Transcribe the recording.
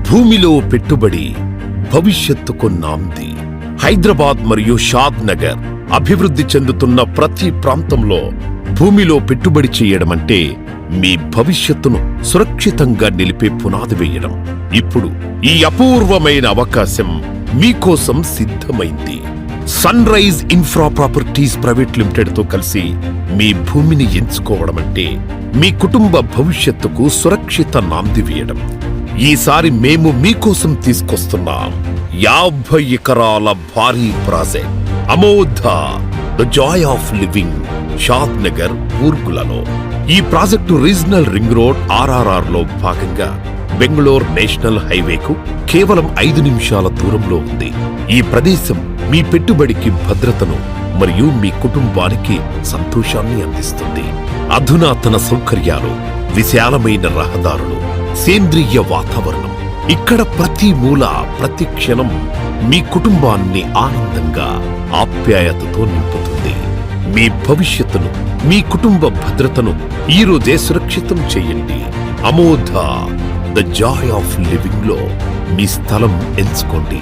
భూమిలో పెట్టుబడి భవిష్యత్తుకు నాంది. హైదరాబాద్ మరియు షాద్ నగర్ అభివృద్ధి చెందుతున్న ప్రతి ప్రాంతంలో భూమిలో పెట్టుబడి చేయడమంటే మీ భవిష్యత్తును సురక్షితంగా నిలిపే పునాది వేయడం. ఇప్పుడు ఈ అపూర్వమైన అవకాశం మీకోసం సిద్ధమైంది. Sunrise infra properties private limited తో కలిసి మీ భూమిని ఎంచుకోవడమంటే మీ కుటుంబ భవిష్యత్తుకు సురక్షిత నాంది వేయడం. ఈసారి మేము మీకోసం తీసుకొస్తున్నాం 50 ఎకరాల భారీ project Amodha the joy of living Shadnagar ఊర్గులలో. ఈ project regional ring road RRR లో భాగంగా బెంగళూరు నేషనల్ హైవేకు కేవలం 5 నిమిషాల దూరంలో ఉంది. ఈ ప్రదేశం మీ పెట్టుబడికి భద్రతను మరియు మీ కుటుంబానికి సంతోషాన్ని అందిస్తుంది. అధునాతన సౌకర్యాలు, విశాలమైన రహదారులు, సేంద్రియ వాతావరణం. ఇక్కడ ప్రతి మూల, ప్రతి క్షణం మీ కుటుంబాన్ని ఆనందంగా, ఆప్యాయతతో నింపుతుంది. మీ భవిష్యత్తును, మీ కుటుంబ భద్రతను ఈ రోజే సురక్షితం చేయండి. అమోధ ద జాయ్ ఆఫ్ లివింగ్ లో మీ స్థలం ఎంచుకోండి.